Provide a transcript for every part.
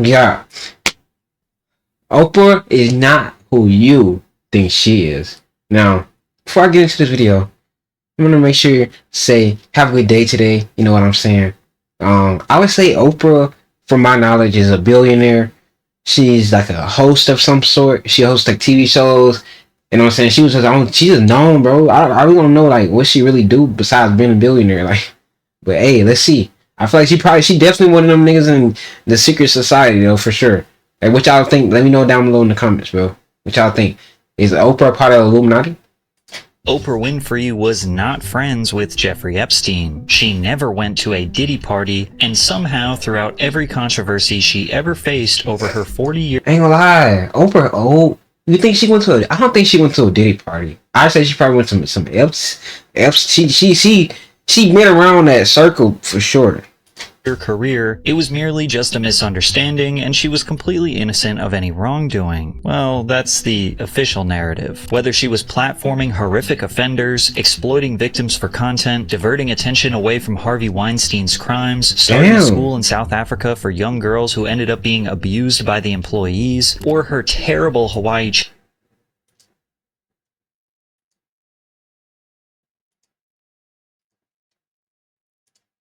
Yeah, Oprah is not who you think she is. Now, before I get into this video, I'm gonna make sure say have a good day today. You know what I'm saying? I would say Oprah, from my knowledge, is a billionaire. She's like a host of some sort. She hosts like TV shows. You know what I'm saying? She was just on. She's just known, bro. I really want to know like what she really do besides being a billionaire. Like, but hey, let's see. I feel like she definitely one of them niggas in the secret society though, for sure. Like, what y'all think? Let me know down below in the comments, bro. What y'all think? Is Oprah part of the Illuminati? Oprah Winfrey was not friends with Jeffrey Epstein. She never went to a Diddy party, and somehow throughout every controversy she ever faced over her 40 years. Ain't gonna lie, Oprah. Oh, you think she went to I don't think she went to a Diddy party. I say she probably went to some Epstein. She been around that circle for sure. Her career, it was merely just a misunderstanding, and she was completely innocent of any wrongdoing. Well, that's the official narrative. Whether she was platforming horrific offenders, exploiting victims for content, diverting attention away from Harvey Weinstein's crimes, starting a school in South Africa for young girls who ended up being abused by the employees, or her terrible Hawaii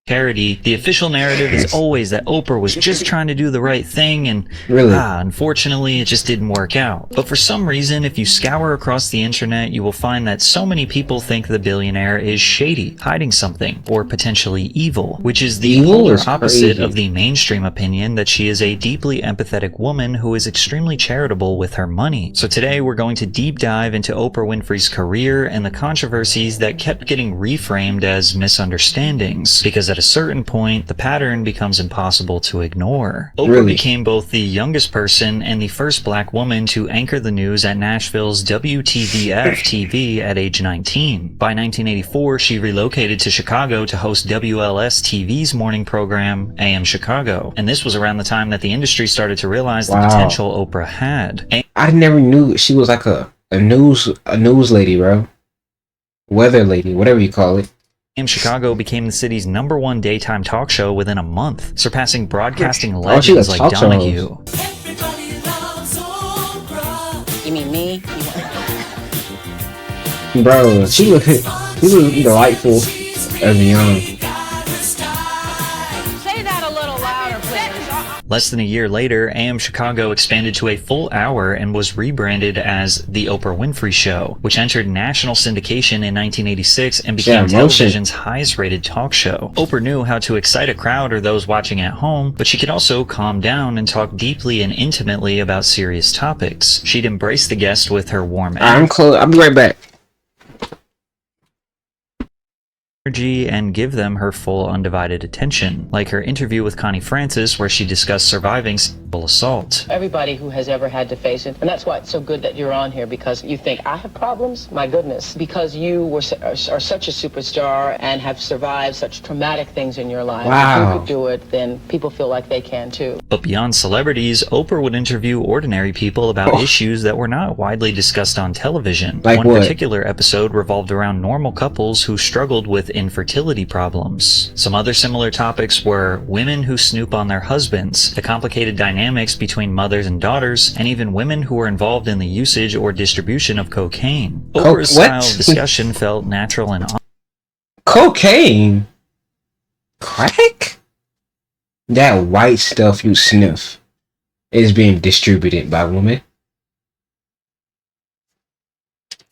charity, the official narrative is always that Oprah was just trying to do the right thing, and unfortunately it just didn't work out. But for some reason, if you scour across the internet, you will find that so many people think the billionaire is shady, hiding something, or potentially evil, which is the polar opposite of the mainstream opinion that she is a deeply empathetic woman who is extremely charitable with her money. So today we're going to deep dive into Oprah Winfrey's career and the controversies that kept getting reframed as misunderstandings, because at a certain point, the pattern becomes impossible to ignore. Oprah became both the youngest person and the first black woman to anchor the news at Nashville's WTVF-TV at age 19. By 1984, she relocated to Chicago to host WLS-TV's morning program, AM Chicago. And this was around the time that the industry started to realize the potential Oprah had. I never knew she was like a news lady, bro. Weather lady, whatever you call it. Chicago became the city's #1 daytime talk show within a month, surpassing broadcasting legends like Donahue. You mean me? Bro, she was delightful as a young. Say that a little louder, please. Less than a year later, AM Chicago expanded to a full hour and was rebranded as The Oprah Winfrey Show, which entered national syndication in 1986 and became television's highest-rated talk show. Oprah knew how to excite a crowd or those watching at home, but she could also calm down and talk deeply and intimately about serious topics. She'd embrace the guest with her warm I'll be right back. energy and give them her full undivided attention, like her interview with Connie Francis where she discussed surviving sexual assault. Everybody who has ever had to face it, and that's why it's so good that you're on here, because you think, I have problems? My goodness. Because you are such a superstar and have survived such traumatic things in your life. If you could do it, then people feel like they can too. But beyond celebrities, Oprah would interview ordinary people about issues that were not widely discussed on television. Like One particular episode revolved around normal couples who struggled with infertility problems. Some other similar topics were women who snoop on their husbands, the complicated dynamics between mothers and daughters, and even women who were involved in the usage or distribution of cocaine. Oprah's style of discussion felt natural and cocaine? Crack? That white stuff you sniff is being distributed by women.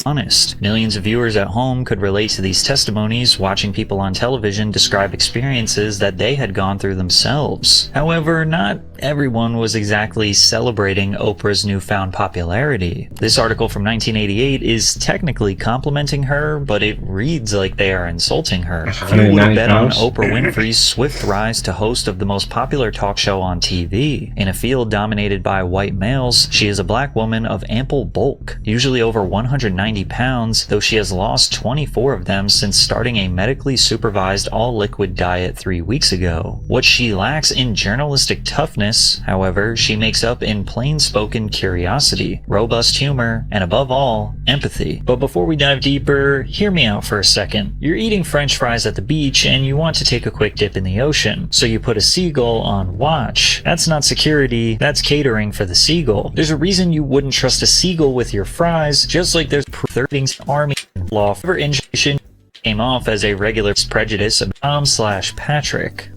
honest. Millions of viewers at home could relate to these testimonies, watching people on television describe experiences that they had gone through themselves. However, not everyone was exactly celebrating Oprah's newfound popularity. This article from 1988 is technically complimenting her, but it reads like they are insulting her. Few would bet on Oprah Winfrey's swift rise to host of the most popular talk show on TV. In a field dominated by white males, she is a black woman of ample bulk, usually over 190 90 pounds, though she has lost 24 of them since starting a medically supervised all-liquid diet 3 weeks ago. What she lacks in journalistic toughness, however, she makes up in plain-spoken curiosity, robust humor, and above all, empathy. But before we dive deeper, hear me out for a second. You're eating French fries at the beach and you want to take a quick dip in the ocean, so you put a seagull on watch. That's not security, that's catering for the seagull. There's a reason you wouldn't trust a seagull with your fries, just like there's preserving army law for injection came off as a regular prejudice of Tom/Patrick.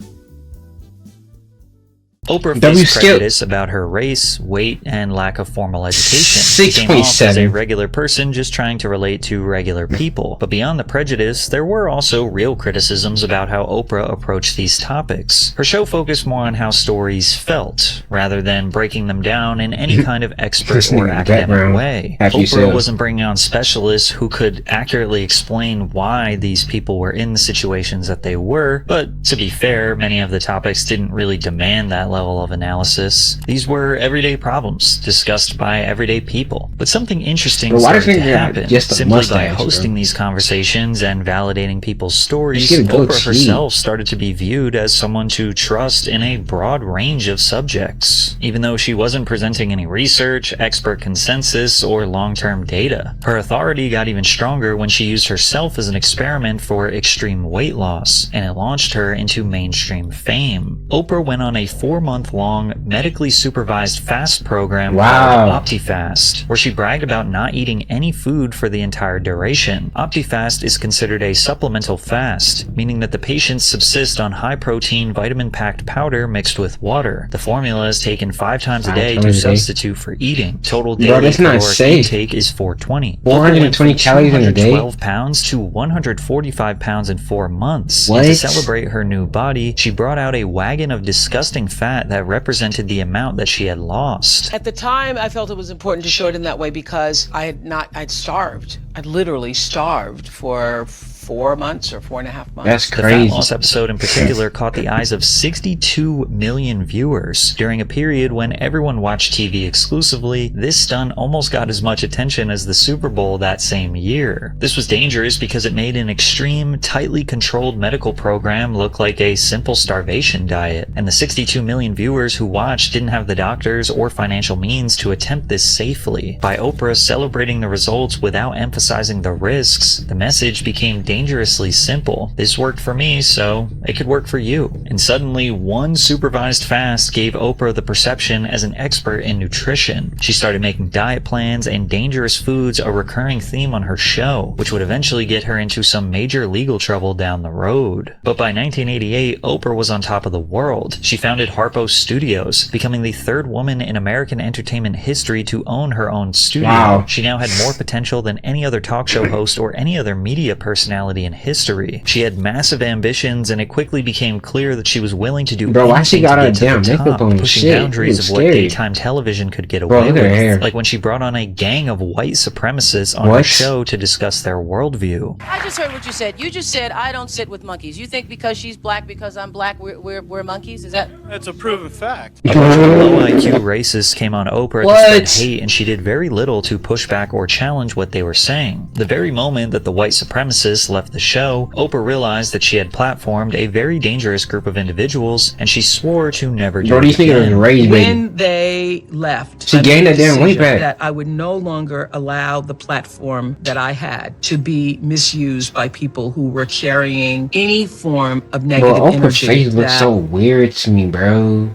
Oprah faced prejudice about her race, weight, and lack of formal education. She came off as a regular person just trying to relate to regular people. But beyond the prejudice, there were also real criticisms about how Oprah approached these topics. Her show focused more on how stories felt, rather than breaking them down in any kind of expert or academic way. Oprah wasn't bringing on specialists who could accurately explain why these people were in the situations that they were, but to be fair, many of the topics didn't really demand that level of analysis. These were everyday problems discussed by everyday people. But something interesting started to happen simply by hosting these conversations and validating people's stories. Oprah herself started to be viewed as someone to trust in a broad range of subjects, even though she wasn't presenting any research, expert consensus, or long-term data. Her authority got even stronger when she used herself as an experiment for extreme weight loss, and it launched her into mainstream fame. Oprah went on a 4-month-long medically supervised fast program called OptiFast, where she bragged about not eating any food for the entire duration. OptiFast is considered a supplemental fast, meaning that the patients subsist on high-protein, vitamin-packed powder mixed with water. The formula is taken 5 times a day to substitute for eating. Total daily caloric intake is 420. 420 calories in a day? 12 pounds to 145 pounds in 4 months. And to celebrate her new body, she brought out a wagon of disgusting fat that represented the amount that she had lost. At the time, I felt it was important to show it in that way because I'd starved. I'd literally starved for 4 months or 4.5 months. That's crazy. The fat loss episode in particular caught the eyes of 62 million viewers. During a period when everyone watched TV exclusively, this stunt almost got as much attention as the Super Bowl that same year. This was dangerous because it made an extreme, tightly controlled medical program look like a simple starvation diet, and the 62 million viewers who watched didn't have the doctors or financial means to attempt this safely. By Oprah celebrating the results without emphasizing the risks, the message became dangerously simple. This worked for me, so it could work for you. And suddenly, one supervised fast gave Oprah the perception as an expert in nutrition. She started making diet plans and dangerous foods a recurring theme on her show, which would eventually get her into some major legal trouble down the road. But by 1988, Oprah was on top of the world. She founded Harpo Studios, becoming the 3rd woman in American entertainment history to own her own studio. Wow. She now had more potential than any other talk show host or any other media personality in history. She had massive ambitions, and it quickly became clear that she was willing to do anything to get to the top, pushing boundaries of what daytime television could get away with. Like when she brought on a gang of white supremacists on her show to discuss their worldview. I just heard what you said. You just said I don't sit with monkeys. You think because she's black, because I'm black, we're monkeys? Is that? That's a proven fact. A bunch of low IQ racists came on Oprah to spread hate, and she did very little to push back or challenge what they were saying. The very moment that the white supremacists left the show, Oprah realized that she had platformed a very dangerous group of individuals, and she swore to never do it again. When they left, she gained that damn weight back. That I would no longer allow the platform that I had to be misused by people who were carrying any form of negative energy. Oprah's face looks so weird to me, bro.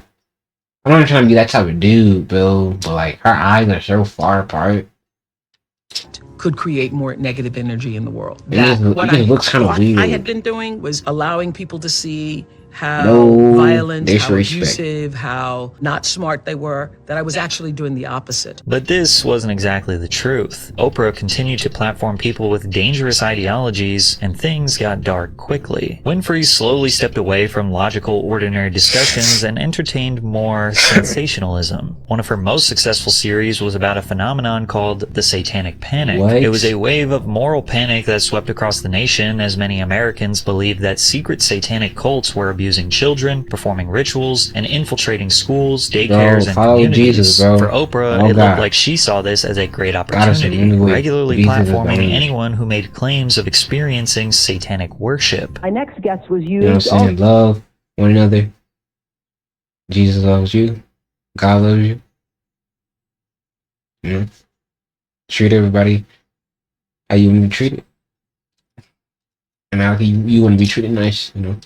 I'm not trying to be that type of dude, Bill, but like her eyes are so far apart. Could create more negative energy in the world. It looks kind of weird. What I had been doing was allowing people to see how violent, how abusive, how not smart they were, that I was actually doing the opposite. But this wasn't exactly the truth. Oprah continued to platform people with dangerous ideologies, and things got dark quickly. Winfrey slowly stepped away from logical, ordinary discussions and entertained more sensationalism. One of her most successful series was about a phenomenon called the Satanic Panic. It was a wave of moral panic that swept across the nation as many Americans believed that secret satanic cults were abusing abusing children, performing rituals, and infiltrating schools, daycares, and communities. Jesus, bro. For Oprah, it looked like she saw this as a great opportunity, regularly platforming anyone who made claims of experiencing satanic worship. My next guest was you know what I'm saying? Love one another. Jesus loves you. God loves you. You know? Treat everybody how you want to be treated. And how you want to be treated nice, you know.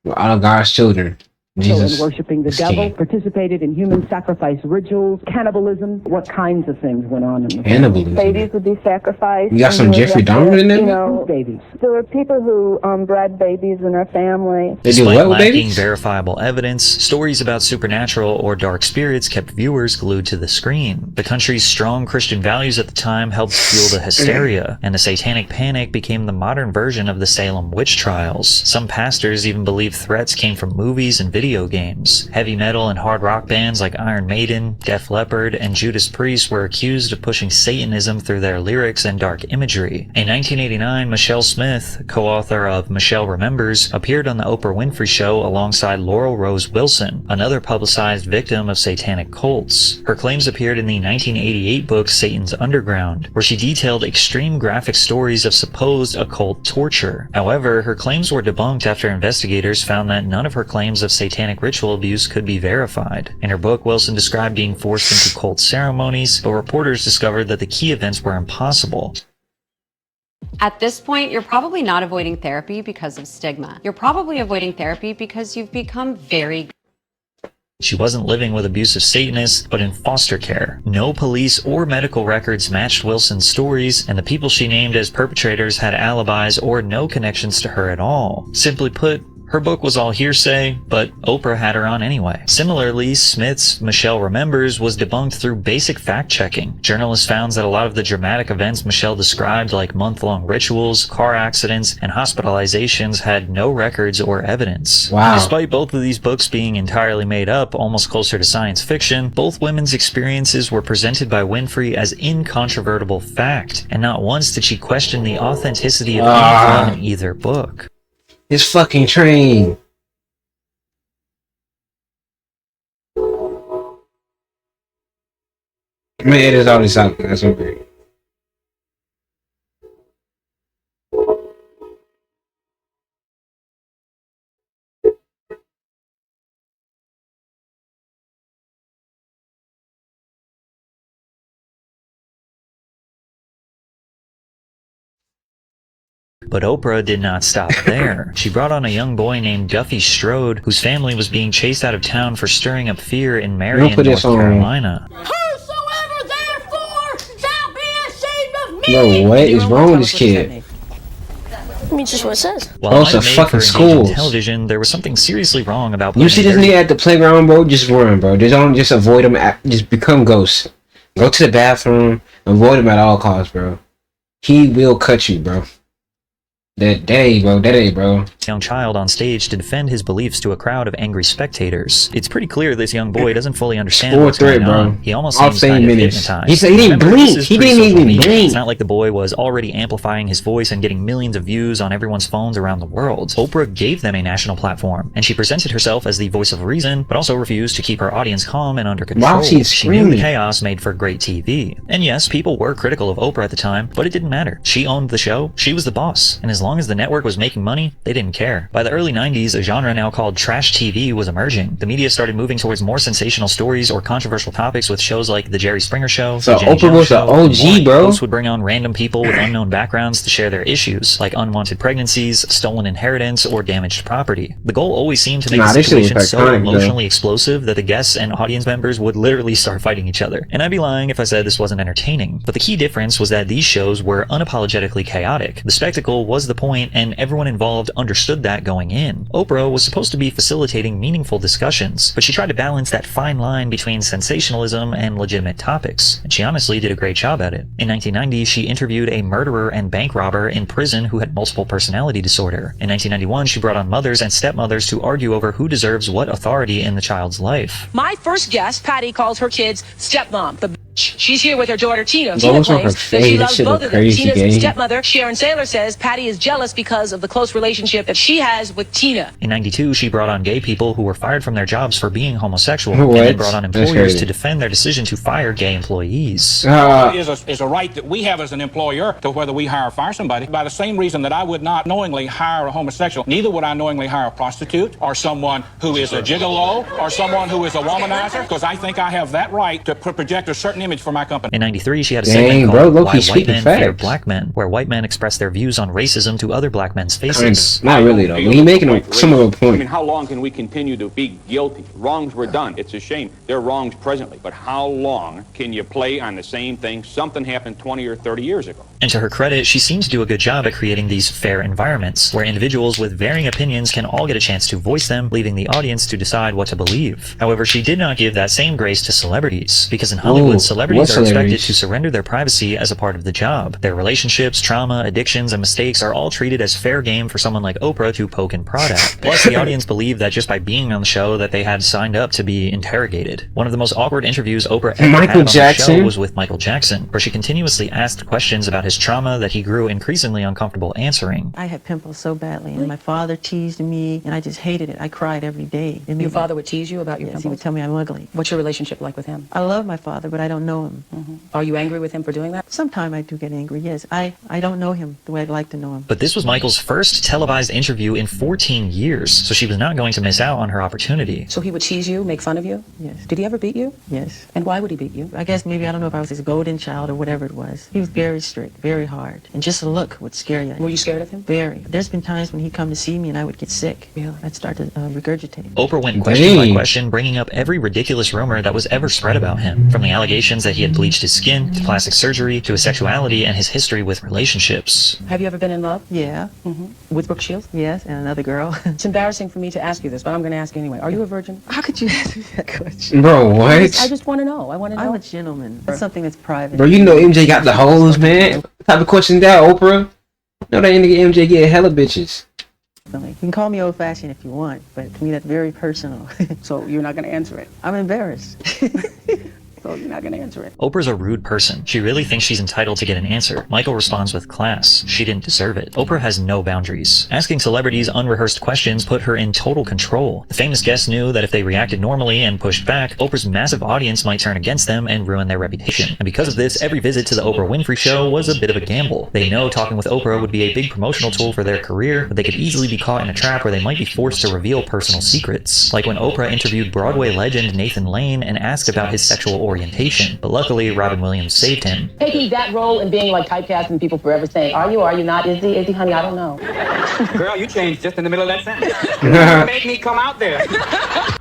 We're all of God's children. Jesus worshiping the devil, king. Participated in human sacrifice rituals, cannibalism. What kinds of things went on in the cannibalism? Babies would be sacrificed. You got some Jeffrey Dahmer in there? You know, babies. There were people who bred babies in their family. Despite lacking verifiable evidence, stories about supernatural or dark spirits kept viewers glued to the screen. The country's strong Christian values at the time helped fuel the hysteria, and the satanic panic became the modern version of the Salem witch trials. Some pastors even believed threats came from movies and video games. Heavy metal and hard rock bands like Iron Maiden, Def Leppard, and Judas Priest were accused of pushing Satanism through their lyrics and dark imagery. In 1989, Michelle Smith, co-author of Michelle Remembers, appeared on the Oprah Winfrey Show alongside Laurel Rose Wilson, another publicized victim of satanic cults. Her claims appeared in the 1988 book Satan's Underground, where she detailed extreme graphic stories of supposed occult torture. However, her claims were debunked after investigators found that none of her claims of satanic ritual abuse could be verified. In her book, Wilson described being forced into cult ceremonies, but reporters discovered that the key events were impossible. At this point, you're probably not avoiding therapy because of stigma. You're probably avoiding therapy because you've become very... She wasn't living with abusive Satanists, but in foster care. No police or medical records matched Wilson's stories, and the people she named as perpetrators had alibis or no connections to her at all. Simply put, her book was all hearsay, but Oprah had her on anyway. Similarly, Smith's Michelle Remembers was debunked through basic fact-checking. Journalists found that a lot of the dramatic events Michelle described, like month-long rituals, car accidents, and hospitalizations, had no records or evidence. Wow. Despite both of these books being entirely made up, almost closer to science fiction, both women's experiences were presented by Winfrey as incontrovertible fact, and not once did she question the authenticity of anything in either book. This fucking train. I'm gonna edit all this out. That's okay. But Oprah did not stop there. She brought on a young boy named Duffy Strode, whose family was being chased out of town for stirring up fear in Marion, North Carolina. Whosoever therefore shall be ashamed of me. Yo, what is wrong with this kid? I mean, just what it says. While it's a fucking school. Television, there was something seriously wrong about. You see this nigga at the playground, bro? Just run, bro. Just avoid him. Just become ghosts. Go to the bathroom. Avoid him at all costs, bro. He will cut you, bro. That day, bro. Young child on stage to defend his beliefs to a crowd of angry spectators. It's pretty clear this young boy doesn't fully understand what's going on. He almost seems kind of hypnotized. He said he didn't blink. He didn't even blink. It's not like the boy was already amplifying his voice and getting millions of views on everyone's phones around the world. Oprah gave them a national platform, and she presented herself as the voice of reason, but also refused to keep her audience calm and under control. Wow, she knew the chaos made for great TV. And yes, people were critical of Oprah at the time, but it didn't matter. She owned the show, she was the boss, and as long as the network was making money, they didn't care. By the early 90s, a genre now called trash TV was emerging. The media started moving towards more sensational stories or controversial topics with shows like The Jerry Springer Show. So Oprah was the OG, bro. Hosts would bring on random people with unknown backgrounds to share their issues, like unwanted pregnancies, stolen inheritance, or damaged property. The goal always seemed to make the situation so emotionally explosive that the guests and audience members would literally start fighting each other. And I'd be lying if I said this wasn't entertaining. But the key difference was that these shows were unapologetically chaotic. The spectacle was the point, and everyone involved understood that going in. Oprah was supposed to be facilitating meaningful discussions, but she tried to balance that fine line between sensationalism and legitimate topics, and she honestly did a great job at it. In 1990, she interviewed a murderer and bank robber in prison who had multiple personality disorder. In 1991, she brought on mothers and stepmothers to argue over who deserves what authority in the child's life. My first guest, Patty, calls her kids stepmom, the bitch. She's here with her daughter Tina. What Tina was on her claims that she face? loves Shit both look of them. crazy, Tina's gang. stepmother, Sharon Saylor, says Patty is jealous because of the close relationship that she has with Tina. In '92, she brought on gay people who were fired from their jobs for being homosexual, What? and then brought on That's employers crazy. to defend their decision to fire gay employees. Is a right that we have as an employer to whether we hire or fire somebody. By the same reason that I would not knowingly hire a homosexual, neither would I knowingly hire a prostitute or someone who is a gigolo or someone who is a womanizer, because I think I have that right to project a certain image for my company. In '93, she had a Dang, segment bro, called low-key Why White speaking Men Fear facts. Black Men, where white men express their views on racism to other black men's Kinda. faces. Not really though. When you making some of a I mean, point. how long can we continue to be guilty? Wrongs were done. It's a shame. They're wrongs presently. But how long can you play on the same thing? Something happened 20 or 30 years ago. And to her credit, she seems to do a good job at creating these fair environments, where individuals with varying opinions can all get a chance to voice them, leaving the audience to decide what to believe. However, she did not give that same grace to celebrities, because in Hollywood, Ooh, celebrities what are expected celebrities? to surrender their privacy as a part of the job. Their relationships, trauma, addictions, and mistakes are all treated as fair game for someone like Oprah to poke and prod at. Plus, the audience believed that just by being on the show that they had signed up to be interrogated. One of the most awkward interviews Oprah ever had on the show was with Michael Jackson, where she continuously asked questions about his trauma that he grew increasingly uncomfortable answering. I had pimples so badly, and my father teased me, and I just hated it. I cried every day. Your father would tease you about your Yes, pimples? he would tell me I'm ugly. What's your relationship like with him? I love my father, but I don't know him. Are you angry with him for doing that? Sometimes I do get angry, yes. I don't know him the way I'd like to know him. But this was Michael's first televised interview in 14 years, so she was not going to miss out on her opportunity. So he would tease you, make fun of you? Yes. Did he ever beat you? Yes. And why would he beat you? I guess maybe, I don't know if I was his golden child or whatever it was. He was very strict, very hard. And just a look would scare you. Were you scared of him? Very. There's been times when he'd come to see me and I would get sick. Really? I'd start to regurgitate. Oprah went question by question, bringing up every ridiculous rumor that was ever spread about him, from the allegations that he had bleached his skin, to plastic surgery, to his sexuality and his history with relationships. Have you ever been in love? Yeah. With Brooke Shields? Yes, and another girl. It's embarrassing for me to ask you this, but I'm going to ask you anyway. Are you a virgin? How could you ask me that question? Bro, what? I just want to know. I want to know. I'm a gentleman. That's something that's private. Bro, you know MJ got the hoes, man. What type of question that, Oprah? No, that nigga MJ get hella bitches. You can call me old-fashioned if you want, but to me that's very personal. So you're not going to answer it? I'm embarrassed. So you're not going to answer it? Oprah's a rude person. She really thinks she's entitled to get an answer. Michael responds with class. She didn't deserve it. Oprah has no boundaries. Asking celebrities unrehearsed questions put her in total control. The famous guests knew that if they reacted normally and pushed back, Oprah's massive audience might turn against them and ruin their reputation. And because of this, every visit to the Oprah Winfrey Show was a bit of a gamble. They know talking with Oprah would be a big promotional tool for their career, but they could easily be caught in a trap where they might be forced to reveal personal secrets. Like when Oprah interviewed Broadway legend Nathan Lane and asked about his sexual orientation. But luckily, Robin Williams saved him. Taking that role and being like typecast and people forever saying, are you not? Is he, honey? I don't know. Girl, you changed just in the middle of that sentence. Make me come out there.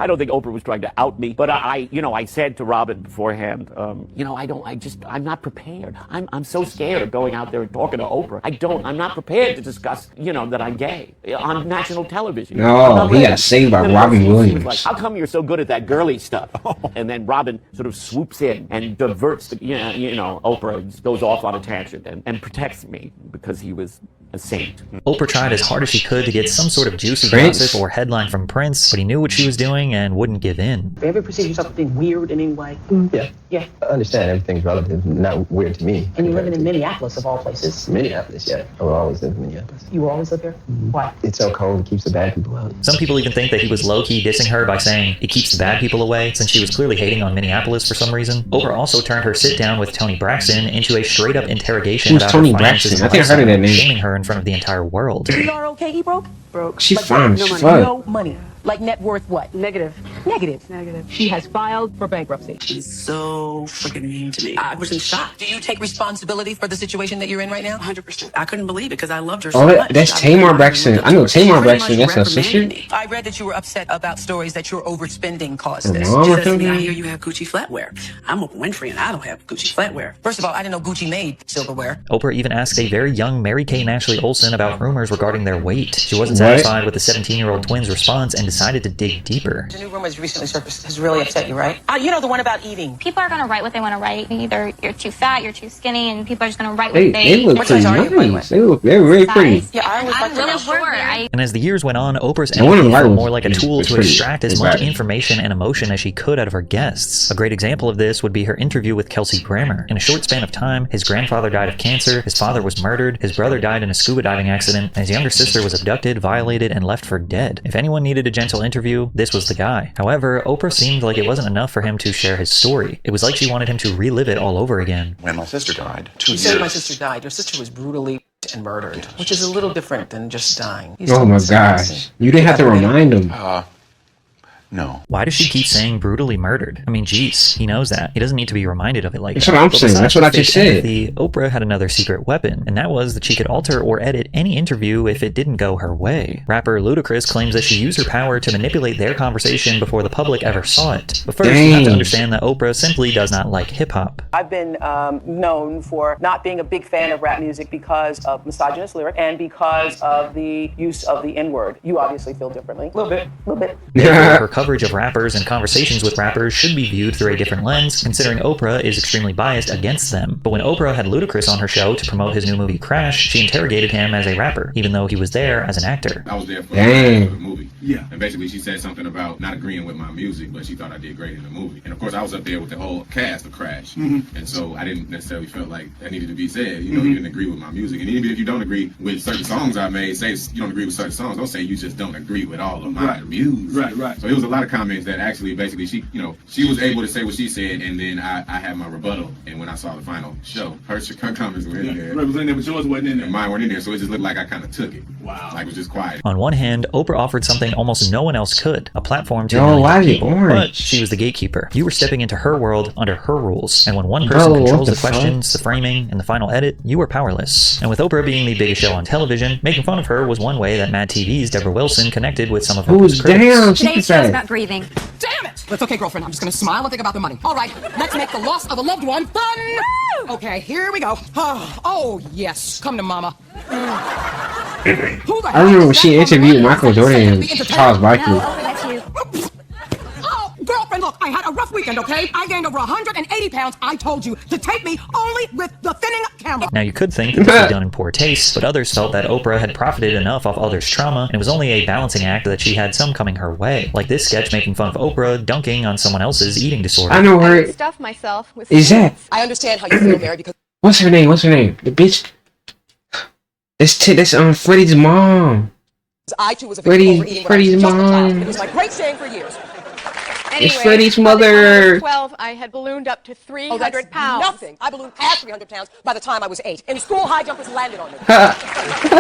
I don't think Oprah was trying to out me, but I said to Robin beforehand, I'm not prepared. I'm so scared of going out there and talking to Oprah. I'm not prepared to discuss, that I'm gay on national television. No, he got saved by Robin Williams. He was like, how come you're so good at that girly stuff? And then Robin sort of swoops in and diverts, Oprah goes off on a tangent and protects me because he was a saint. Oprah tried as hard as she could to get some sort of juicy gossip or headline from Prince, but he knew what she was doing and wouldn't give in. Have you ever perceived yourself as being weird in any way? Yeah. Yeah. I understand everything's relative, not weird to me. And you're living in Minneapolis, of all places. Minneapolis, yeah. I will always live in Minneapolis. You will always live there? Why? It's so cold, it keeps the bad people out. Some people even think that he was low-key dissing her by saying it keeps the bad people away, since she was clearly hating on Minneapolis for some reason. Oprah also turned her sit-down with Toni Braxton into a straight-up interrogation about Toni her finances Braxton? and I think I heard of that name. shaming her in front of the entire world. You are okay? He broke? Broke. She Like, fine no as money. fuck. No money. Like net worth what? Negative. Negative. Negative. She has filed for bankruptcy. She's so freaking mean to me. I was in shock. Do you take responsibility for the situation that you're in right now? 100%. I couldn't believe it because I loved her Oh, so much. that's Tamar Braxton. I know Tamar Braxton. That's her sister. I read that you were upset about stories that your overspending caused Her this. mom She or says to me, I something? hear you have Gucci flatware. I'm Oprah Winfrey and I don't have Gucci flatware. First of all, I didn't know Gucci made silverware. Oprah even asked a very young Mary Kay and Ashley Olsen about rumors regarding their weight. She wasn't What? satisfied with the 17-year-old twins' response and decided to dig deeper. The new rumor has recently surfaced has really upset you, right? You know, the one about eating. People are going to write what they want to write. Either you're too fat, you're too skinny, and people are just going to write what They look pretty nice. They're very pretty. Yeah, I always I'm really sure. And as the years went on, Oprah's energy felt more like a tool to extract as much information and emotion as she could out of her guests. A great example of this would be her interview with Kelsey Grammer. In a short span of time, his grandfather died of cancer, his father was murdered, his brother died in a scuba diving accident, and his younger sister was abducted, violated, and left for dead. If anyone needed a gentle interview, this was the guy. However, Oprah seemed like it wasn't enough for him to share his story. It was like she wanted him to relive it all over again. When my sister died, 2 years. You said my sister died. Your sister was brutally and murdered, which is a little different than just dying. Oh my gosh. You didn't have to remind him. No. Why does she keep saying brutally murdered? I mean, geez, he knows that. He doesn't need to be reminded of it like that. That's what I'm saying. That's what I just said. Oprah had another secret weapon, and that was that she could alter or edit any interview if it didn't go her way. Rapper Ludacris claims that she used her power to manipulate their conversation before the public ever saw it. But first, you have to understand that Oprah simply does not like hip-hop. I've been known for not being a big fan of rap music because of misogynist lyrics and because of the use of the N-word. You obviously feel differently. A little bit. Her coverage of rappers and conversations with rappers should be viewed through a different lens, considering Oprah is extremely biased against them. But when Oprah had Ludacris on her show to promote his new movie Crash, she interrogated him as a rapper, even though he was there as an actor. I was there for the movie. Yeah. And basically she said something about not agreeing with my music, but she thought I did great in the movie. And of course I was up there with the whole cast of Crash. And so I didn't necessarily feel like that needed to be said. You know, you didn't agree with my music. And even if you don't agree with certain songs I made, say you don't agree with certain songs, don't say you just don't agree with all of my music. Right. So it was a lot of comments that actually basically she was able to say what she said, and then I had my rebuttal. And when I saw the final show, her comments were in there. Right, was in there, but yours wasn't in there. And mine weren't in there, so it just looked like I kind of took it. Wow. Like it was just quiet. On one hand, Oprah offered something almost no one else could, a platform to millions of people, but she was the gatekeeper. You were stepping into her world under her rules, and when one person controls the questions, the framing, and the final edit, you were powerless. And with Oprah being the biggest show on television, making fun of her was one way that Mad TV's Deborah Wilson connected with some of her critics. Today's show's about grieving. Damn it! It's okay, girlfriend. I'm just gonna smile and think about the money. All right, let's make the loss of a loved one fun. Woo! Okay, here we go. Oh, yes. Come to mama. I remember when she interviewed Michael Jordan and Charles Barkley. Girlfriend, look, I had a rough weekend, okay? I gained over 180 pounds. I told you to tape me only with the thinning camera. Now, you could think that this was done in poor taste, but others felt that Oprah had profited enough off others' trauma, and it was only a balancing act that she had some coming her way. Like this sketch making fun of Oprah dunking on someone else's eating disorder. I know her. Stuff myself with Is that? I understand how you feel, Mary, because... What's her name? The bitch. That's Freddie's mom. I too was a victim of overeating when I was just a child. It was my great saying for years. Anyway, it's Freddie's mother. 12, I had ballooned up to 300 pounds. Nothing. I ballooned past 300 pounds by the time I was 8. In school, high jumpers landed on me.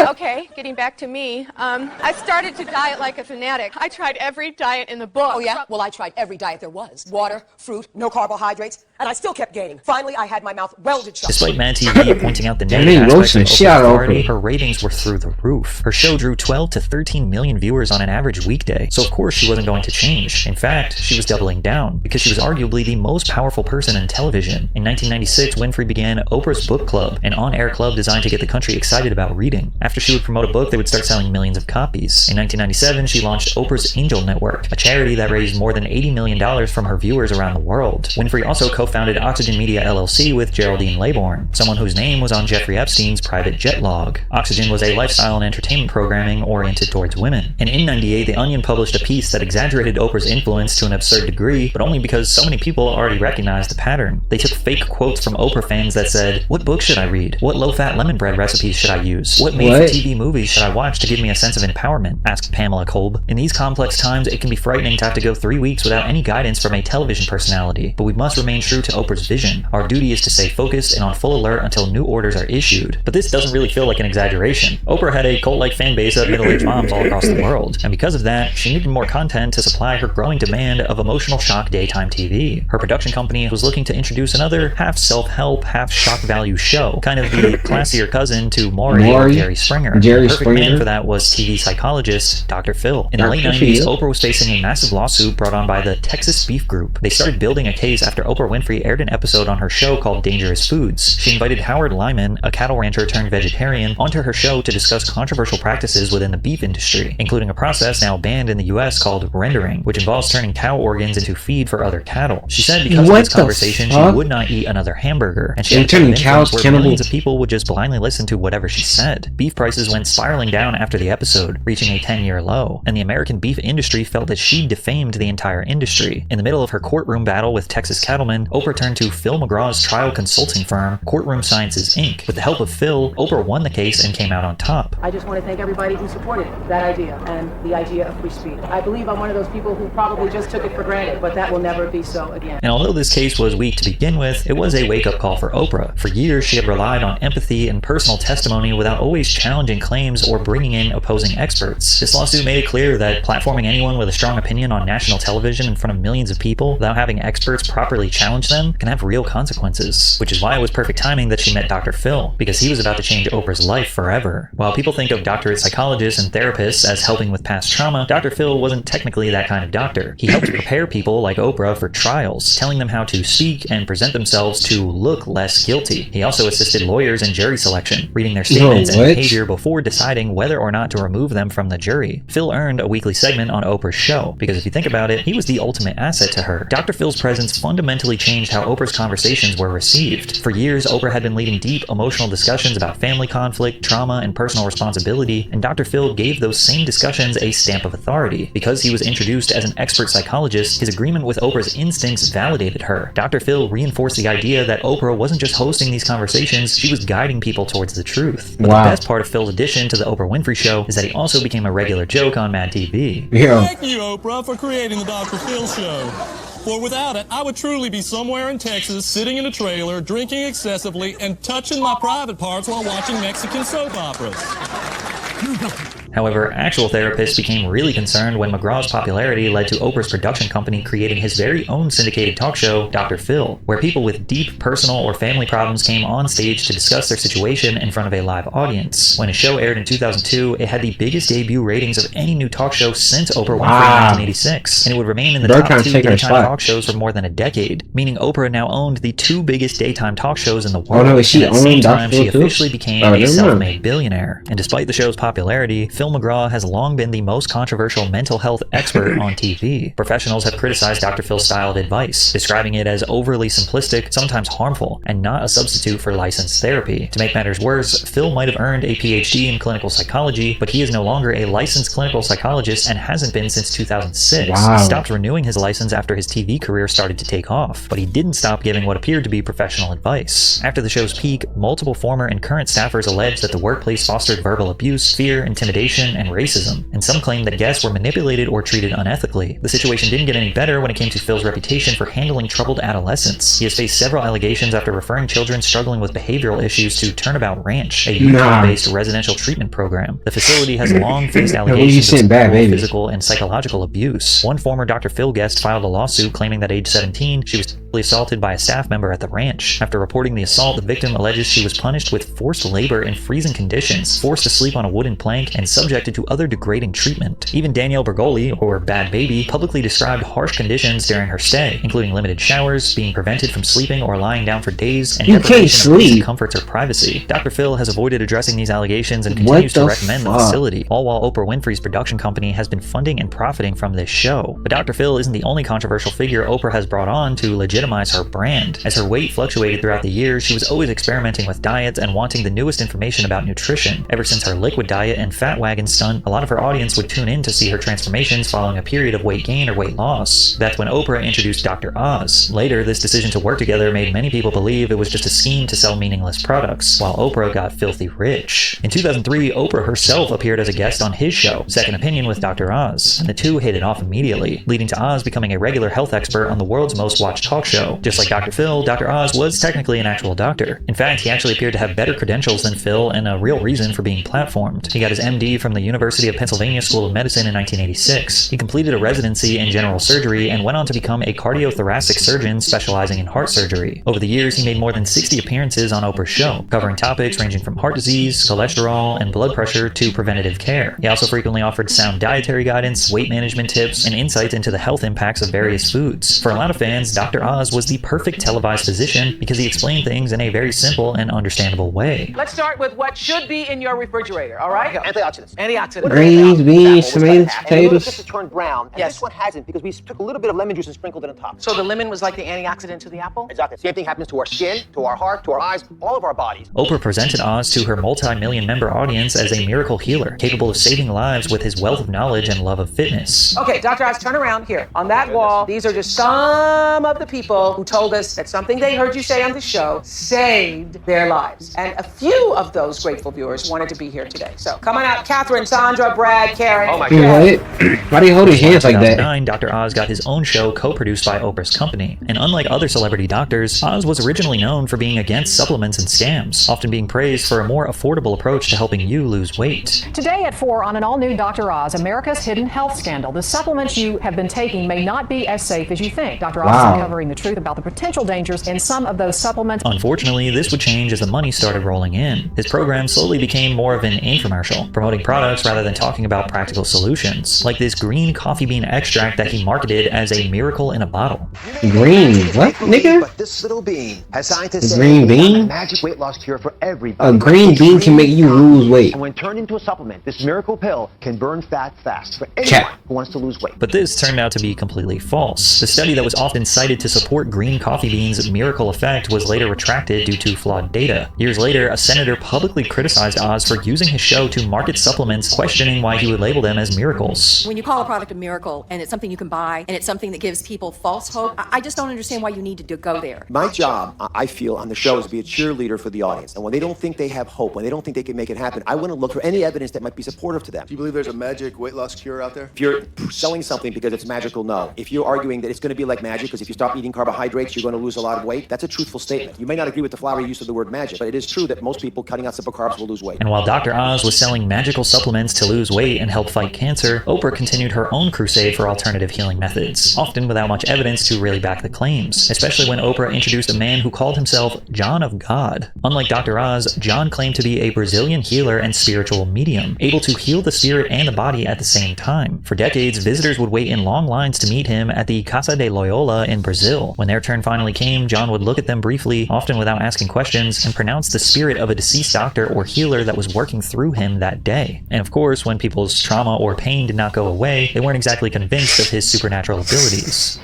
Okay, getting back to me. I started to diet like a fanatic. I tried every diet in the book. Oh, yeah? Well, I tried every diet there was. Water, fruit, no carbohydrates, and I still kept gaining. Finally, I had my mouth welded shut. Despite Mad TV pointing out the negative aspects of Oprah's authority, her ratings were through the roof. Her show drew 12 to 13 million viewers on an average weekday, so of course she wasn't going to change. In fact, she was doubling down, because she was arguably the most powerful person in television. In 1996, Winfrey began Oprah's Book Club, an on-air club designed to get the country excited about reading. After she would promote a book, they would start selling millions of copies. In 1997, she launched Oprah's Angel Network, a charity that raised more than $80 million from her viewers around the world. Winfrey also co-founded Oxygen Media LLC with Geraldine Laybourne, someone whose name was on Jeffrey Epstein's private jet log. Oxygen was a lifestyle and entertainment programming oriented towards women. And in '98, The Onion published a piece that exaggerated Oprah's influence to an absurd degree, but only because so many people already recognized the pattern. They took fake quotes from Oprah fans that said, "What book should I read? What low-fat lemon bread recipes should I use? What made-for-TV movies should I watch to give me a sense of empowerment?" asked Pamela Kolb. In these complex times, it can be frightening to have to go 3 weeks without any guidance from a television personality, but we must remain true to Oprah's vision. Our duty is to stay focused and on full alert until new orders are issued. But this doesn't really feel like an exaggeration. Oprah had a cult-like fan base of middle-aged moms all across the world, and because of that, she needed more content to supply her growing demand of of emotional shock daytime TV. Her production company was looking to introduce another half self-help, half shock value show, kind of the classier cousin to Maury or Jerry Springer. The perfect man for that was TV psychologist Dr. Phil. In the late 90s, Oprah was facing a massive lawsuit brought on by the Texas Beef Group. They started building a case after Oprah Winfrey aired an episode on her show called Dangerous Foods. She invited Howard Lyman, a cattle rancher turned vegetarian, onto her show to discuss controversial practices within the beef industry, including a process now banned in the US called rendering, which involves turning cow organs into feed for other cattle. She said because of this conversation, she would not eat another hamburger, and she had turning cows where millions of people would just blindly listen to whatever she said. Beef prices went spiraling down after the episode, reaching a 10-year low, and the American beef industry felt that she defamed the entire industry. In the middle of her courtroom battle with Texas cattlemen, Oprah turned to Phil McGraw's trial consulting firm, Courtroom Sciences Inc. With the help of Phil, Oprah won the case and came out on top. I just want to thank everybody who supported that idea and the idea of free speech. I believe I'm one of those people who probably just took it for granted, but that will never be so again. And although this case was weak to begin with, it was a wake-up call for Oprah. For years, she had relied on empathy and personal testimony without always challenging claims or bringing in opposing experts. This lawsuit made it clear that platforming anyone with a strong opinion on national television in front of millions of people without having experts properly challenge them can have real consequences, which is why it was perfect timing that she met Dr. Phil, because he was about to change Oprah's life forever. While people think of doctorate psychologists and therapists as helping with past trauma, Dr. Phil wasn't technically that kind of doctor. He helped prepare people like Oprah for trials, telling them how to speak and present themselves to look less guilty. He also assisted lawyers in jury selection, reading their statements and behavior before deciding whether or not to remove them from the jury. Phil earned a weekly segment on Oprah's show, because if you think about it, he was the ultimate asset to her. Dr. Phil's presence fundamentally changed how Oprah's conversations were received. For years, Oprah had been leading deep emotional discussions about family conflict, trauma, and personal responsibility, and Dr. Phil gave those same discussions a stamp of authority. Because he was introduced as an expert psychologist, his agreement with Oprah's instincts validated her. Dr. Phil reinforced the idea that Oprah wasn't just hosting these conversations, she was guiding people towards the truth. But the best part of Phil's addition to the Oprah Winfrey Show is that he also became a regular joke on Mad TV. Thank you, Oprah, for creating the Dr. Phil Show. For without it, I would truly be somewhere in Texas, sitting in a trailer, drinking excessively, and touching my private parts while watching Mexican soap operas. However, actual therapists became really concerned when McGraw's popularity led to Oprah's production company creating his very own syndicated talk show, Dr. Phil, where people with deep personal or family problems came on stage to discuss their situation in front of a live audience. When his show aired in 2002, it had the biggest debut ratings of any new talk show since Oprah Winfrey in 1986, and it would remain in the top 2 daytime talk shows for more than a decade, meaning Oprah now owned the 2 biggest daytime talk shows in the world. At the same time, she officially became a self-made billionaire. And despite the show's popularity, Phil McGraw has long been the most controversial mental health expert on TV. Professionals have criticized Dr. Phil's style of advice, describing it as overly simplistic, sometimes harmful, and not a substitute for licensed therapy. To make matters worse, Phil might have earned a PhD in clinical psychology, but he is no longer a licensed clinical psychologist and hasn't been since 2006. He stopped renewing his license after his TV career started to take off, but he didn't stop giving what appeared to be professional advice. After the show's peak, multiple former and current staffers alleged that the workplace fostered verbal abuse, fear, intimidation, and racism, and some claimed that guests were manipulated or treated unethically. The situation didn't get any better when it came to Phil's reputation for handling troubled adolescents. He has faced several allegations after referring children struggling with behavioral issues to Turnabout Ranch, a Utah-based residential treatment program. The facility has long faced allegations of physical and psychological abuse. One former Dr. Phil guest filed a lawsuit claiming that age 17, she was assaulted by a staff member at the ranch. After reporting the assault, the victim alleges she was punished with forced labor in freezing conditions, forced to sleep on a wooden plank, and subjected to other degrading treatment. Even Danielle Bergoli, or Bad Baby, publicly described harsh conditions during her stay, including limited showers, being prevented from sleeping or lying down for days, and deprivation of basic comforts or privacy. Dr. Phil has avoided addressing these allegations and continues to recommend the facility, all while Oprah Winfrey's production company has been funding and profiting from this show. But Dr. Phil isn't the only controversial figure Oprah has brought on to legitimize her brand. As her weight fluctuated throughout the years, she was always experimenting with diets and wanting the newest information about nutrition. Ever since her liquid diet and fat wagon stunt, a lot of her audience would tune in to see her transformations following a period of weight gain or weight loss. That's when Oprah introduced Dr. Oz. Later, this decision to work together made many people believe it was just a scheme to sell meaningless products, while Oprah got filthy rich. In 2003, Oprah herself appeared as a guest on his show, Second Opinion with Dr. Oz, and the two hit it off immediately, leading to Oz becoming a regular health expert on the world's most watched talk show. Just like Dr. Phil, Dr. Oz was technically an actual doctor. In fact, he actually appeared to have better credentials than Phil and a real reason for being platformed. He got his MD from the University of Pennsylvania School of Medicine in 1986. He completed a residency in general surgery and went on to become a cardiothoracic surgeon specializing in heart surgery. Over the years, he made more than 60 appearances on Oprah's show, covering topics ranging from heart disease, cholesterol, and blood pressure to preventative care. He also frequently offered sound dietary guidance, weight management tips, and insights into the health impacts of various foods. For a lot of fans, Dr. Oz was the perfect televised physician because he explained things in a very simple and understandable way. Let's start with what should be in your refrigerator, all right? Antioxidants. Antioxidants. Greens, beans, tomatoes, potatoes. Just to turn brown. And this one hasn't because we took a little bit of lemon juice and sprinkled it on top. So the lemon was like the antioxidant to the apple? Exactly. Same thing happens to our skin, to our heart, to our eyes, all of our bodies. Oprah presented Oz to her multi-million member audience as a miracle healer, capable of saving lives with his wealth of knowledge and love of fitness. Okay, Dr. Oz, turn around here. On that wall, these are just some of the people who told us that something they heard you say on the show saved their lives. And a few of those grateful viewers wanted to be here today. So come on out, Catherine, Sandra, Brad, Karen. Oh my God. Why do you hold his hands like that? In 2009, Dr. Oz got his own show co-produced by Oprah's company. And unlike other celebrity doctors, Oz was originally known for being against supplements and scams, often being praised for a more affordable approach to helping you lose weight. Today at 4 on an all-new Dr. Oz, America's hidden health scandal. The supplements you have been taking may not be as safe as you think. Dr. Oz is uncovering the truth about the potential dangers in some of those supplements. Unfortunately, this would change as the money started rolling in. His program slowly became more of an infomercial, promoting products rather than talking about practical solutions, like this green coffee bean extract that he marketed as a miracle in a bottle. Green, what, nigga? But this little bean has scientists A say green it's got bean? a magic weight loss cure for everybody. A green bean can make you lose weight. And when turned into a supplement, this miracle pill can burn fat fast for anyone who wants to lose weight. But this turned out to be completely false. The study that was often cited to support green coffee beans' miracle effect was later retracted due to flawed data. Years later, a senator publicly criticized Oz for using his show to market supplements, questioning why he would label them as miracles. When you call a product a miracle and it's something you can buy and it's something that gives people false hope, I just don't understand why you need to go there. My job, I feel, on the show is to be a cheerleader for the audience. And when they don't think they have hope, when they don't think they can make it happen, I want to look for any evidence that might be supportive to them. Do you believe there's a magic weight loss cure out there? If you're selling something because it's magical, no. If you're arguing that it's going to be like magic because if you stop eating carbohydrates, you're going to lose a lot of weight, that's a truthful statement. You may not agree with the flowery use of the word magic, but it is true that most people cutting out simple carbs will lose weight. And while Dr. Oz was selling magical supplements to lose weight and help fight cancer, Oprah continued her own crusade for alternative healing methods, often without much evidence to really back the claims, especially when Oprah introduced a man who called himself John of God. Unlike Dr. Oz, John claimed to be a Brazilian healer and spiritual medium, able to heal the spirit and the body at the same time. For decades, visitors would wait in long lines to meet him at the Casa de Loyola in Brazil. When their turn finally came, John would look at them briefly, often without asking questions, and pronounce the spirit of a deceased doctor or healer that was working through him that day. And of course, when people's trauma or pain did not go away, they weren't exactly convinced of his supernatural abilities.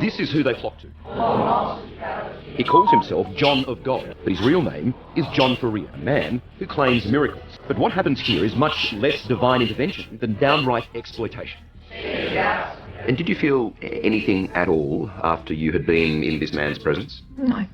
This is who they flock to. He calls himself John of God, but his real name is John Faria, a man who claims miracles. But what happens here is much less divine intervention than downright exploitation. And did you feel anything at all after you had been in this man's presence? No,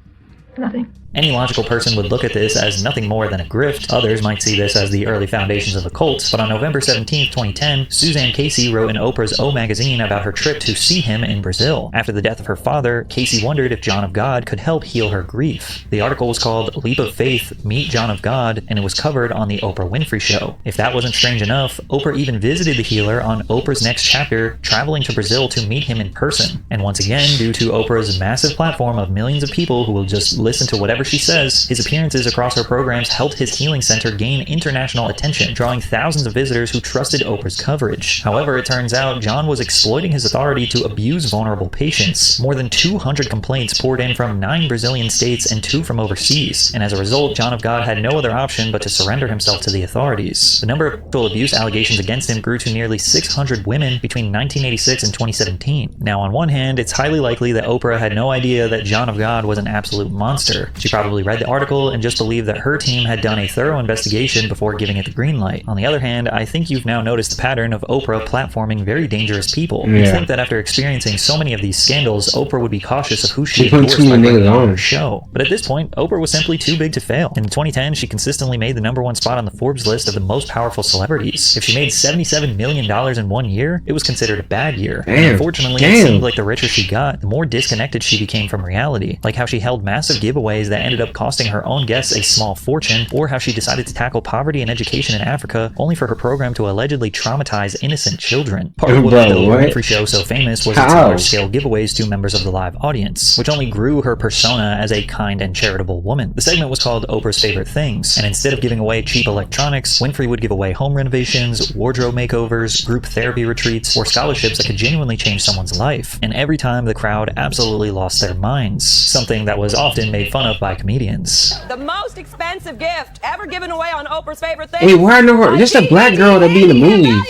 nothing. Any logical person would look at this as nothing more than a grift. Others might see this as the early foundations of a cult, but on November 17, 2010, Suzanne Casey wrote in Oprah's O magazine about her trip to see him in Brazil. After the death of her father, Casey wondered if John of God could help heal her grief. The article was called Leap of Faith, Meet John of God, and it was covered on the Oprah Winfrey Show. If that wasn't strange enough, Oprah even visited the healer on Oprah's next chapter, traveling to Brazil to meet him in person. And once again, due to Oprah's massive platform of millions of people who will just listen to whatever she says, his appearances across her programs helped his healing center gain international attention, drawing thousands of visitors who trusted Oprah's coverage. However, it turns out John was exploiting his authority to abuse vulnerable patients. More than 200 complaints poured in from 9 Brazilian states and 2 from overseas, and as a result, John of God had no other option but to surrender himself to the authorities. The number of sexual abuse allegations against him grew to nearly 600 women between 1986 and 2017. Now, on one hand, it's highly likely that Oprah had no idea that John of God was an absolute monster. She probably read the article and just believed that her team had done a thorough investigation before giving it the green light. On the other hand, I think you've now noticed the pattern of Oprah platforming very dangerous people. You'd think that after experiencing so many of these scandals, Oprah would be cautious of who she endorsed by bringing on her show. But at this point, Oprah was simply too big to fail. In 2010, she consistently made the #1 spot on the Forbes list of the most powerful celebrities. If she made $77 million in 1 year, it was considered a bad year. And unfortunately, it seemed like the richer she got, the more disconnected she became from reality. Like how she held massive giveaways that ended up costing her own guests a small fortune, or how she decided to tackle poverty and education in Africa only for her program to allegedly traumatize innocent children. Part of what made the Oprah Winfrey Show so famous was its large-scale giveaways to members of the live audience, which only grew her persona as a kind and charitable woman. The segment was called Oprah's Favorite Things, and instead of giving away cheap electronics, Winfrey would give away home renovations, wardrobe makeovers, group therapy retreats, or scholarships that could genuinely change someone's life. And every time the crowd absolutely lost their minds, something that was often made fun of by comedians. The most expensive gift ever given away on Oprah's Favorite Things. Wait, why no? Just a black girl that be in the movies,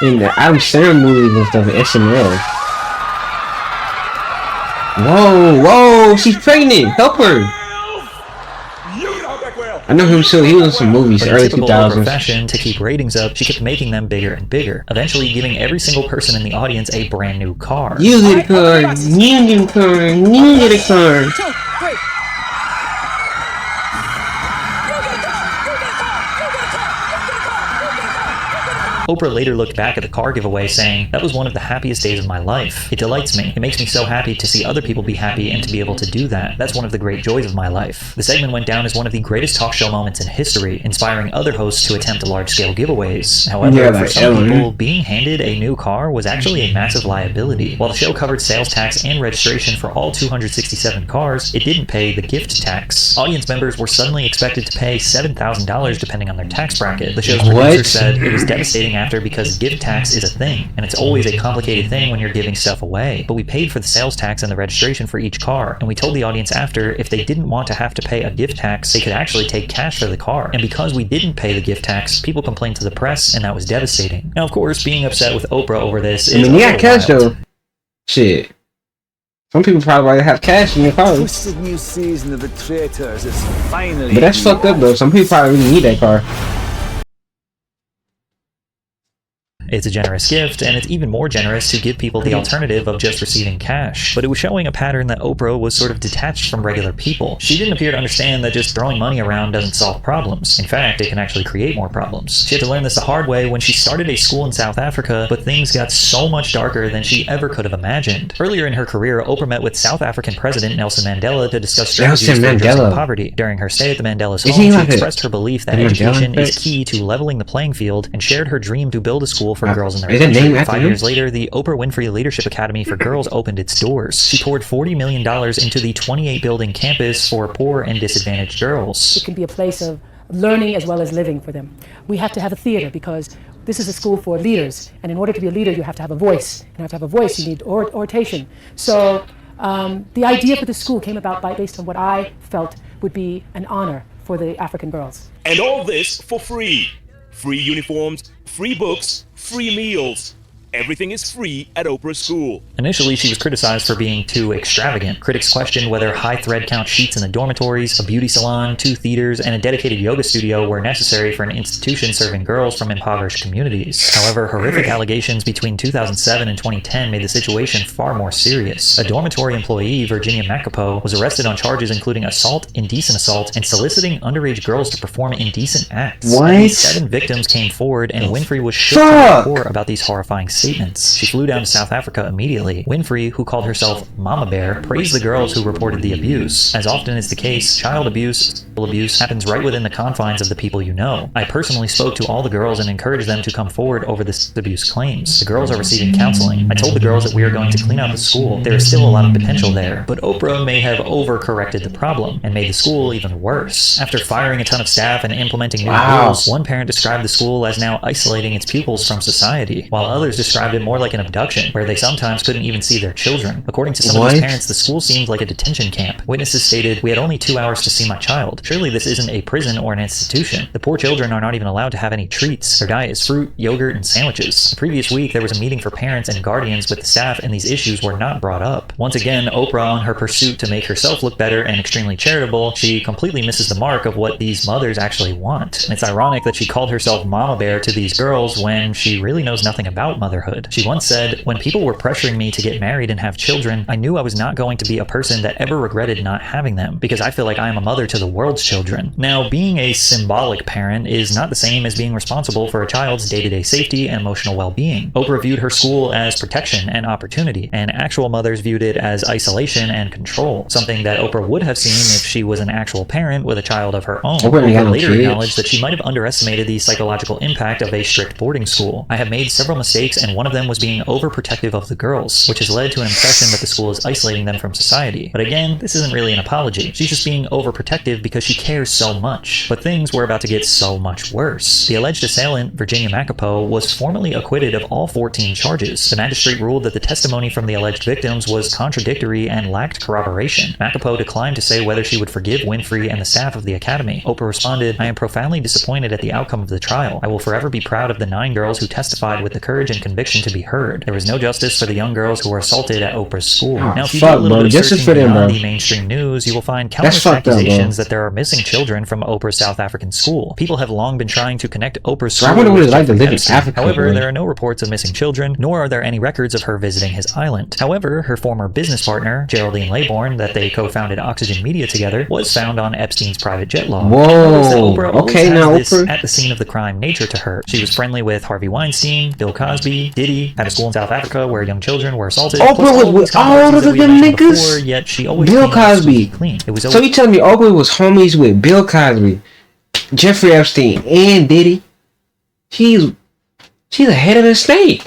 in the Adam Sandler movies and stuff, SNL. Whoa, she's pregnant. Help her. I know him too. He was in some movies, early 2000s. Fashion, to keep ratings up, she kept making them bigger and bigger, eventually giving every single person in the audience a brand new car. You get a car, you get a car, you get a car. Oprah later looked back at the car giveaway saying, "That was one of the happiest days of my life. It delights me. It makes me so happy to see other people be happy and to be able to do that. That's one of the great joys of my life." The segment went down as one of the greatest talk show moments in history, inspiring other hosts to attempt large-scale giveaways. However, for some people, being handed a new car was actually a massive liability. While the show covered sales tax and registration for all 267 cars, it didn't pay the gift tax. Audience members were suddenly expected to pay $7,000 depending on their tax bracket. The show's producer said it was devastating after because gift tax is a thing, and it's always a complicated thing when you're giving stuff away. But we paid for the sales tax and the registration for each car, and we told the audience after if they didn't want to have to pay a gift tax, they could actually take cash for the car. And because we didn't pay the gift tax, people complained to the press, and that was devastating. Now, of course, being upset with Oprah over this is you got cash though. Shit. Some people probably already have cash in their cars. Twisted new season of the traitors is finally. But that's fucked up though. Some people probably really need that car. It's a generous gift, and it's even more generous to give people the alternative of just receiving cash. But it was showing a pattern that Oprah was sort of detached from regular people. She didn't appear to understand that just throwing money around doesn't solve problems. In fact, it can actually create more problems. She had to learn this the hard way when she started a school in South Africa, but things got so much darker than she ever could have imagined. Earlier in her career, Oprah met with South African President Nelson Mandela to discuss strategies for addressing poverty. During her stay at the Mandela's home, she expressed her belief that education is key to leveling the playing field and shared her dream to build a school for girls in their country. 5 years later, the Oprah Winfrey Leadership Academy for Girls opened its doors. She poured $40 million into the 28-building campus for poor and disadvantaged girls. It can be a place of learning as well as living for them. We have to have a theater because this is a school for leaders, and in order to be a leader, you have to have a voice. And to have a voice, you need oration. So the idea for the school came about based on what I felt would be an honor for the African girls. And all this for free. Free uniforms, free books, free meals. Everything is free at Oprah's school. Initially, she was criticized for being too extravagant. Critics questioned whether high thread count sheets in the dormitories, a beauty salon, 2 theaters, and a dedicated yoga studio were necessary for an institution serving girls from impoverished communities. However, horrific allegations between 2007 and 2010 made the situation far more serious. A dormitory employee, Virginia Macapo, was arrested on charges including assault, indecent assault, and soliciting underage girls to perform indecent acts. What? 7 victims came forward, and Winfrey was shook to her core about these horrifying statements. She flew down to South Africa immediately. Winfrey, who called herself Mama Bear, praised the girls who reported the abuse. As often is the case, child abuse happens right within the confines of the people you know. I personally spoke to all the girls and encouraged them to come forward over this abuse claims. The girls are receiving counseling. I told the girls that we are going to clean out the school. There is still a lot of potential there, but Oprah may have overcorrected the problem and made the school even worse. After firing a ton of staff and implementing new rules, one parent described the school as now isolating its pupils from society, while others described described it more like an abduction, where they sometimes couldn't even see their children. According to some of these parents, the school seemed like a detention camp. Witnesses stated, "We had only 2 hours to see my child. Surely this isn't a prison or an institution. The poor children are not even allowed to have any treats. Their diet is fruit, yogurt, and sandwiches." The previous week, there was a meeting for parents and guardians with the staff, and these issues were not brought up. Once again, Oprah, on her pursuit to make herself look better and extremely charitable, she completely misses the mark of what these mothers actually want. And it's ironic that she called herself Mama Bear to these girls when she really knows nothing about motherhood. She once said, "When people were pressuring me to get married and have children, I knew I was not going to be a person that ever regretted not having them, because I feel like I am a mother to the world's children." Now, being a symbolic parent is not the same as being responsible for a child's day-to-day safety and emotional well-being. Oprah viewed her school as protection and opportunity, and actual mothers viewed it as isolation and control, something that Oprah would have seen if she was an actual parent with a child of her own. Oprah later acknowledged that she might have underestimated the psychological impact of a strict boarding school. "I have made several mistakes, and one of them was being overprotective of the girls, which has led to an impression that the school is isolating them from society." But again, this isn't really an apology. She's just being overprotective because she cares so much. But things were about to get so much worse. The alleged assailant, Virginia McApoe, was formally acquitted of all 14 charges. The magistrate ruled that the testimony from the alleged victims was contradictory and lacked corroboration. McApoe declined to say whether she would forgive Winfrey and the staff of the academy. Oprah responded, "I am profoundly disappointed at the outcome of the trial. I will forever be proud of the 9 girls who testified with the courage and conviction to be heard. There was no justice for the young girls who were assaulted at Oprah's school." Now, if you do a little bit of searching beyond the mainstream news, you will find countless accusations that there are missing children from Oprah's South African school. People have long been trying to connect Oprah's school with Jeffrey Epstein. However, there are no reports of missing children, nor are there any records of her visiting his island. However, her former business partner, Geraldine Laybourne, that they co-founded Oxygen Media together, was found on Epstein's private jet log. Whoa, okay, now this at the scene of the crime nature to her. She was friendly with Harvey Weinstein, Bill Cosby, Diddy, had a school in South Africa where young children were assaulted. Oprah was with all of them niggas? Before, yet she always Bill Cosby. Clean. It was so you telling me Oprah was homies with Bill Cosby, Jeffrey Epstein, and Diddy? She's ahead of the snake.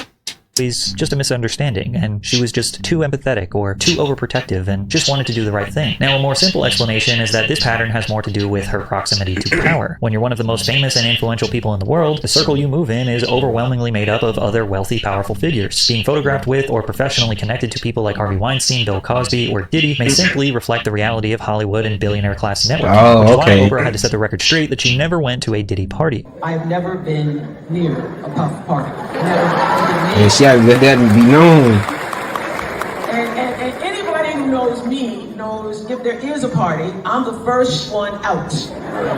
Just a misunderstanding, and she was just too empathetic or too overprotective and just wanted to do the right thing. Now, a more simple explanation is that this pattern has more to do with her proximity to power. When you're one of the most famous and influential people in the world, the circle you move in is overwhelmingly made up of other wealthy, powerful figures. Being photographed with or professionally connected to people like Harvey Weinstein, Bill Cosby, or Diddy may simply reflect the reality of Hollywood and billionaire class networking, which is why Oprah had to set the record straight that she never went to a Diddy party. I've never been near a Puff party. Yeah, she had to let that be known. And anybody who knows me knows if there is a party, I'm the first one out.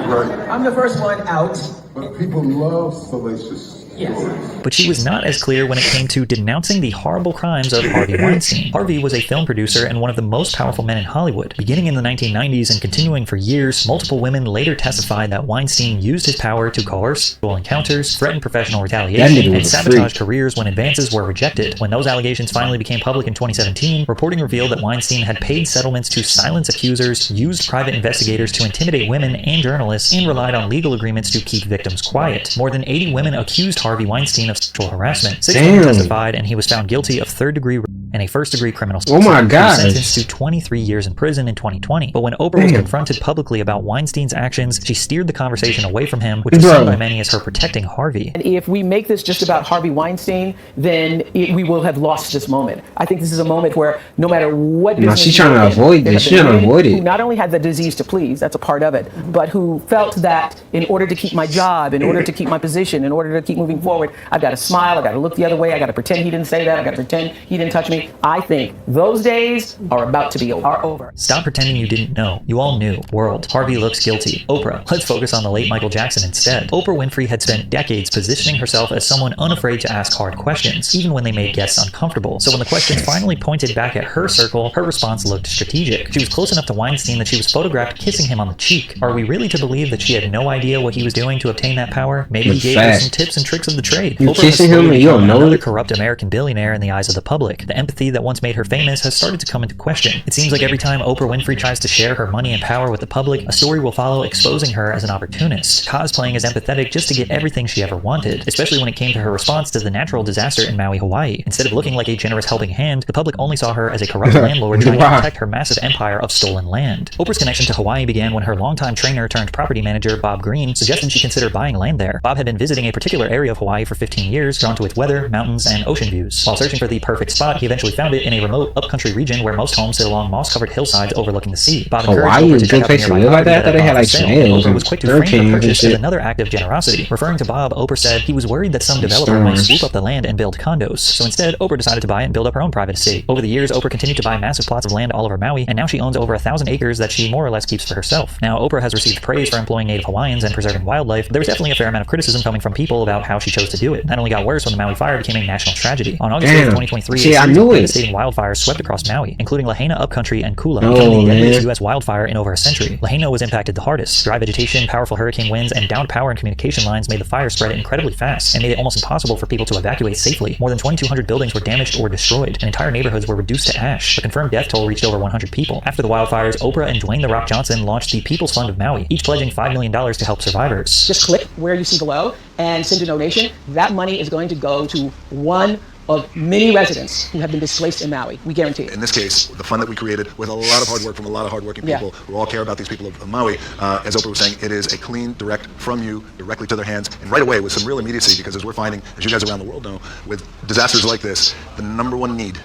Right. I'm the first one out. But people love salacious. Yes. But she was not as clear when it came to denouncing the horrible crimes of Harvey Weinstein. Harvey was a film producer and one of the most powerful men in Hollywood. Beginning in the 1990s and continuing for years, multiple women later testified that Weinstein used his power to coerce sexual encounters, threaten professional retaliation, and sabotage careers when advances were rejected. When those allegations finally became public in 2017, reporting revealed that Weinstein had paid settlements to silence accusers, used private investigators to intimidate women and journalists, and relied on legal agreements to keep victims quiet. More than 80 women accused Harvey Weinstein of sexual harassment. 6 women testified, and he was found guilty of third-degree rape and a first-degree criminal Oh my God! He was sentenced to 23 years in prison in 2020. But when Oprah was confronted publicly about Weinstein's actions, she steered the conversation away from him, which was seen by many as her protecting Harvey. And if we make this just about Harvey Weinstein, then we will have lost this moment. I think this is a moment where no matter what business she's trying to avoid this. She's trying to avoid it. Who not only had the disease to please, that's a part of it, but who felt that in order to keep my job, in order to keep my position, in order to keep moving forward, I've got to smile, I've got to look the other way, I've got to pretend he didn't say that, I've got to pretend he didn't touch me. I think those days are about to be over. Stop pretending you didn't know. You all knew. World. Harvey looks guilty. Oprah. Let's focus on the late Michael Jackson instead. Oprah Winfrey had spent decades positioning herself as someone unafraid to ask hard questions, even when they made guests uncomfortable. So when the questions finally pointed back at her circle, her response looked strategic. She was close enough to Weinstein that she was photographed kissing him on the cheek. Are we really to believe that she had no idea what he was doing to obtain that power? Maybe he gave her some tips and tricks of the trade. You kissing him and you don't know another corrupt American billionaire in the eyes of the public. The empathy that once made her famous has started to come into question. It seems like every time Oprah Winfrey tries to share her money and power with the public, a story will follow exposing her as an opportunist, cosplaying as empathetic just to get everything she ever wanted, especially when it came to her response to the natural disaster in Maui, Hawaii. Instead of looking like a generous helping hand, the public only saw her as a corrupt landlord trying to protect her massive empire of stolen land. Oprah's connection to Hawaii began when her longtime trainer turned property manager, Bob Green, suggested she consider buying land there. Bob had been visiting a particular area area of Hawaii for 15 years, drawn to its weather, mountains, and ocean views. While searching for the perfect spot, he eventually found it in a remote, upcountry region where most homes sit along moss-covered hillsides overlooking the sea. Bob Hawaii is a good place to live like that? I thought they had like snails and was quick to frame the purchase as another act of generosity. Referring to Bob, Oprah said he was worried that some developer might swoop up the land and build condos. So instead, Oprah decided to buy it and build up her own private estate. Over the years, Oprah continued to buy massive plots of land all over Maui, and now she owns over 1,000 acres that she more or less keeps for herself. Now, Oprah has received praise for employing Native Hawaiians and preserving wildlife, but there was definitely a fair amount of criticism coming from people about how she chose to do it. That only got worse when the Maui fire became a national tragedy. On August 8, 2023, devastating wildfires swept across Maui, including Lahaina Upcountry and Kula, becoming the deadliest U.S. wildfire in over a century. Lahaina was impacted the hardest. Dry vegetation, powerful hurricane winds, and downed power and communication lines made the fire spread incredibly fast and made it almost impossible for people to evacuate safely. More than 2,200 buildings were damaged or destroyed, and entire neighborhoods were reduced to ash. The confirmed death toll reached over 100 people. After the wildfires, Oprah and Dwayne "The Rock" Johnson launched the People's Fund of Maui, each pledging $5 million to help survivors. Just click where you see below and send a donation. That money is going to go to one of many residents who have been displaced in Maui. We guarantee it. In this case, the fund that we created with a lot of hard work from a lot of hardworking people who all care about these people of Maui, as Oprah was saying, it is a clean, direct from you, directly to their hands, and right away with some real immediacy, because as we're finding, as you guys around the world know, with disasters like this, the number one need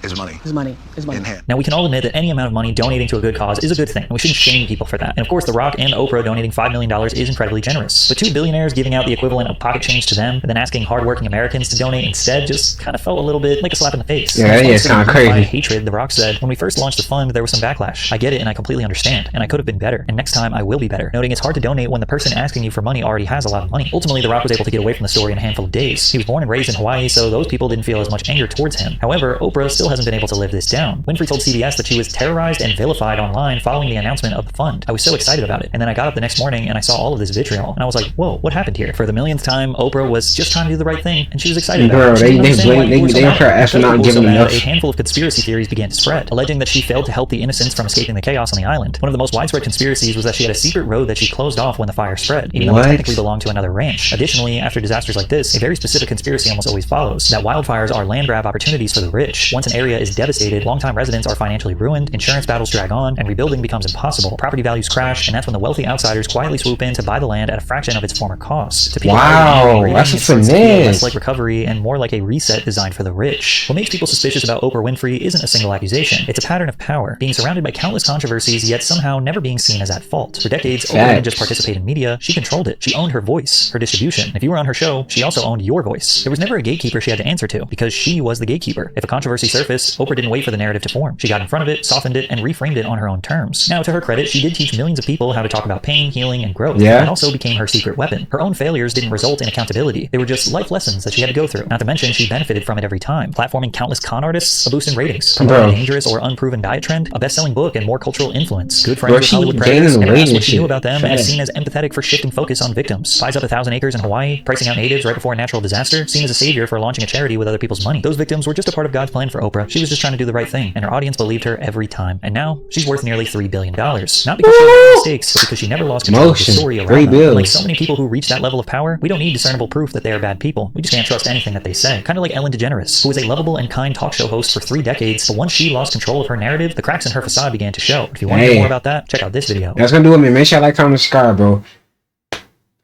is money. Is money. In hand. Now, we can all admit that any amount of money donating to a good cause is a good thing, and we shouldn't shame people for that. And of course, The Rock and Oprah donating $5 million is incredibly generous. But two billionaires giving out the equivalent of pocket change to them, and then asking hardworking Americans to donate instead just kind of felt a little bit like a slap in the face. Yeah, it's kind of crazy. Hatred, The Rock said, when we first launched the fund, there was some backlash. I get it, and I completely understand, and I could have been better, and next time I will be better. Noting it's hard to donate when the person asking you for money already has a lot of money. Ultimately, The Rock was able to get away from the story in a handful of days. He was born and raised in Hawaii, so those people didn't feel as much anger towards him. However, Oprah still hasn't been able to live this down. Winfrey told CBS that she was terrorized and vilified online following the announcement of the fund. I was so excited about it, and then I got up the next morning and I saw all of this vitriol, and I was like, whoa, what happened here? For the millionth time, Oprah was just trying to do the right thing, and she was excited about it. They her ass for not giving enough. A handful of conspiracy theories began to spread, alleging that she failed to help the innocents from escaping the chaos on the island. One of the most widespread conspiracies was that she had a secret road that she closed off when the fire spread, even though it technically belonged to another ranch. Additionally, after disasters like this, a very specific conspiracy almost always follows, that wildfires are land grab opportunities for the rich. Once an area is devastated, longtime residents are financially ruined, insurance battles drag on, and rebuilding becomes impossible. Property values crash, and that's when the wealthy outsiders quietly swoop in to buy the land at a fraction of its former cost. To people that's a finesse. Less like recovery and more like a reset designed for the rich. What makes people suspicious about Oprah Winfrey isn't a single accusation. It's a pattern of power, being surrounded by countless controversies, yet somehow never being seen as at fault. For decades, Oprah didn't just participate in media, she controlled it. She owned her voice, her distribution. If you were on her show, she also owned your voice. There was never a gatekeeper she had to answer to, because she was the gatekeeper. If a controversy surfaced, Oprah didn't wait for the narrative to form. She got in front of it, softened it, and reframed it on her own terms. Now, to her credit, she did teach millions of people how to talk about pain, healing, and growth. That also became her secret weapon. Her own failures didn't result in accountability. They were just life lessons that she had to go through. Not to mention, she benefited from it every time, platforming countless con artists, a boost in ratings, promoting a dangerous or unproven diet trend, a best-selling book, and more cultural influence. Good friends with Hollywood predators, and asked what she knew about them, and is seen as empathetic for shifting focus on victims. Buys up 1,000 acres in Hawaii, pricing out natives right before a natural disaster, seen as a savior for launching a charity with other people's money. Those victims were just a part of God's plan for Oprah. She was just trying to do the right thing, and her audience believed her every time. And now, she's worth nearly $3 billion. Not because she made mistakes, but because she never lost control of the story around them. Like so many people who reach that level of power, we don't need discernible proof that they are bad people. We just can't trust anything that they say. Kind of like Ellen DeGeneres, who was a lovable and kind talk show host for 3 decades, but once she lost control of her narrative, the cracks in her facade began to show. If you want to hear more about that, check out this video. That's gonna do it, man. Make sure you like, comment, subscribe, bro.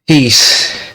Peace.